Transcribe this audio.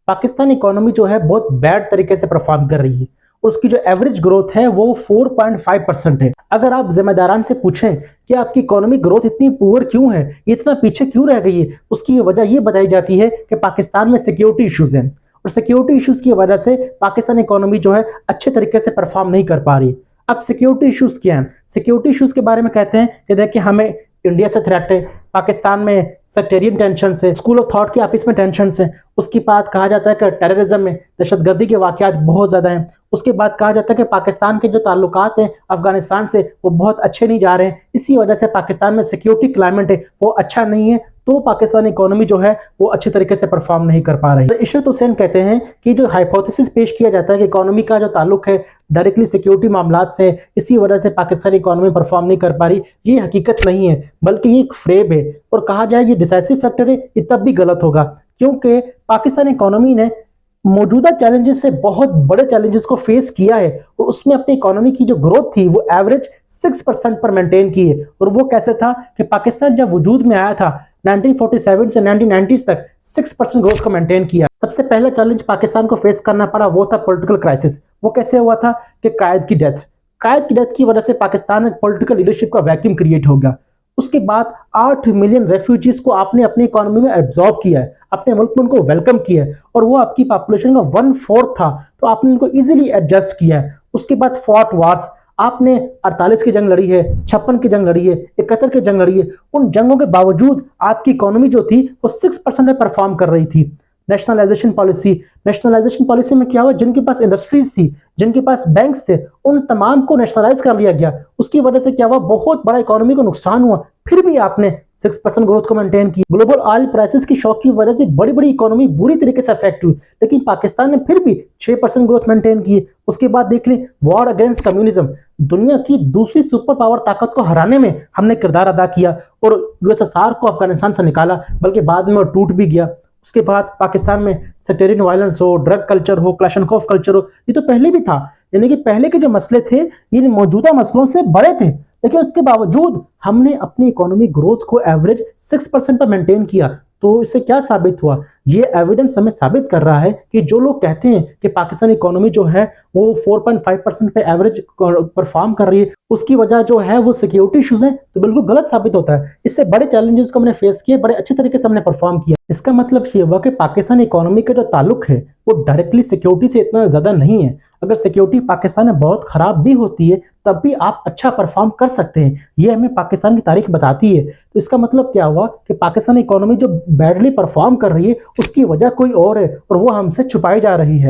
Pakistan economy जो है बहुत बैड तरीके से परफॉर्म कर रही है। उसकी जो एवरेज ग्रोथ है वो 4.5% है। अगर आप जिम्मेदारान से पूछें कि आपकी इकोनॉमिक ग्रोथ इतनी पुअर क्यों है, इतना पीछे क्यों रह गई है, उसकी वजह ये बताई जाती है कि पाकिस्तान में सिक्योरिटी इश्यूज हैं और सिक्योरिटी इश्यूज की वजह से पाकिस्तान इकोनॉमी जो है अच्छे तरीके से परफॉर्म नहीं कर पा रही। अब सिक्योरिटी इश्यूज क्या है? सिक्योरिटी इश्यूज के बारे में कहते हैं कि देखिए हमें इंडिया से थ्रेट है, पाकिस्तान में सेक्टेरियन टेंशन से, स्कूल ऑफ थॉट की आपस में टेंशन से, उसके बाद कहा जाता है कि टेररिज्म में दहशतगर्दी के वाकयात बहुत ज़्यादा हैं। उसके बाद कहा जाता है कि पाकिस्तान के जो ताल्लुकात हैं अफगानिस्तान से वो बहुत अच्छे नहीं जा रहे हैं, इसी वजह से पाकिस्तान में सिक्योरिटी क्लाइमेट है वो अच्छा नहीं है, तो पाकिस्तान इकोनॉमी जो है वो अच्छे तरीके से परफॉर्म नहीं कर पा रही है। इशरत हुसैन कहते हैं कि जो हाइपोथेसिस पेश किया जाता है कि इकोनॉमी का जो ताल्लुक है डायरेक्टली सिक्योरिटी मामलात से, इसी वजह से पाकिस्तानी इकोनॉमी परफॉर्म नहीं कर पा रही, ये हकीकत नहीं है बल्कि ये एक फ्रेब है। और कहा जाए ये डिसाइसिव फैक्टर है, ये तब भी गलत होगा क्योंकि पाकिस्तानी इकोनॉमी ने मौजूदा चैलेंजेस से बहुत बड़े चैलेंजेस को फेस किया है और उसमें अपनी इकोनॉमी की जो ग्रोथ थी वो एवरेज 6% पर मेंटेन की है। और वो कैसे था कि पाकिस्तान जब वजूद में आया था 1947 से 1990 तक 6% ग्रोथ को मेंटेन किया। सबसे पहला चैलेंज पाकिस्तान को फेस करना पड़ा वो था पॉलिटिकल क्राइसिस। वो कैसे हुआ था कि कायद की डेथ की वजह से पाकिस्तान में पॉलिटिकल लीडरशिप का वैक्यूम क्रिएट हो गया। उसके बाद 8 मिलियन रेफ्यूजीज को आपने अपनी इकोनॉमी में एब्जॉर्ब किया है, अपने मुल्क में उनको वेलकम किया है और वो आपकी पॉपुलेशन का 1/4 था, तो आपने उनको इजीली एडजस्ट किया है। उसके बाद फॉर्ट वार्स, आपने 48 की जंग लड़ी है, 56 की जंग लड़ी है, 71 की जंग लड़ी है। उन जंगों के बावजूद आपकी इकोनॉमी जो थी वो 6% में परफॉर्म कर रही थी। नेशनलाइजेशन पॉलिसी में क्या हुआ, जिनके पास इंडस्ट्रीज थी, जिनके पास बैंक्स थे, उन तमाम को नेशनलाइज कर लिया गया। उसकी वजह से क्या हुआ, बहुत बड़ा इकोनॉमी को नुकसान हुआ, फिर भी आपने 6% ग्रोथ को मेंटेन किया। ग्लोबल ऑयल प्राइसेस की शॉक की वजह से बड़ी बड़ी इकोनॉमी बुरी तरीके से अफेक्ट हुई, लेकिन पाकिस्तान ने फिर भी 6% ग्रोथ मेंटेन की। उसके बाद देख ली वॉर अगेंस्ट कम्युनिज्म, दुनिया की दूसरी सुपर पावर ताकत को हराने में हमने किरदार अदा किया और यूएसएसआर को अफगानिस्तान से निकाला, बल्कि बाद में वो टूट भी गया। उसके बाद पाकिस्तान में सेक्टेरियन वायलेंस हो, ड्रग कल्चर हो, क्लैशनकोफ कल्चर हो, ये तो पहले भी था। यानी कि पहले के जो मसले थे ये मौजूदा मसलों से बड़े थे, लेकिन उसके बावजूद हमने अपनी इकोनॉमिक ग्रोथ को एवरेज 6% पर मेंटेन किया। तो इससे क्या साबित हुआ? ये एविडेंस हमें साबित कर रहा है कि जो लोग कहते हैं कि पाकिस्तान इकोनॉमी जो है वो 4.5% पे एवरेज परफॉर्म कर रही है, उसकी वजह जो है वो सिक्योरिटी इश्यूज हैं, तो बिल्कुल गलत साबित होता है। इससे बड़े चैलेंजेस को हमने फेस किए, बड़े अच्छे तरीके से हमने परफॉर्म किया। इसका मतलब ये हुआ कि पाकिस्तान इकोनॉमी का जो ताल्लुक है वो डायरेक्टली सिक्योरिटी से इतना ज्यादा नहीं है। अगर सिक्योरिटी पाकिस्तान में बहुत खराब भी होती है तब भी आप अच्छा परफॉर्म कर सकते हैं, ये हमें पाकिस्तान की तारीख बताती है। तो इसका मतलब क्या हुआ कि पाकिस्तान इकोनॉमी जो बैडली परफॉर्म कर रही है उसकी वजह कोई और है और वो हमसे छुपाई जा रही है।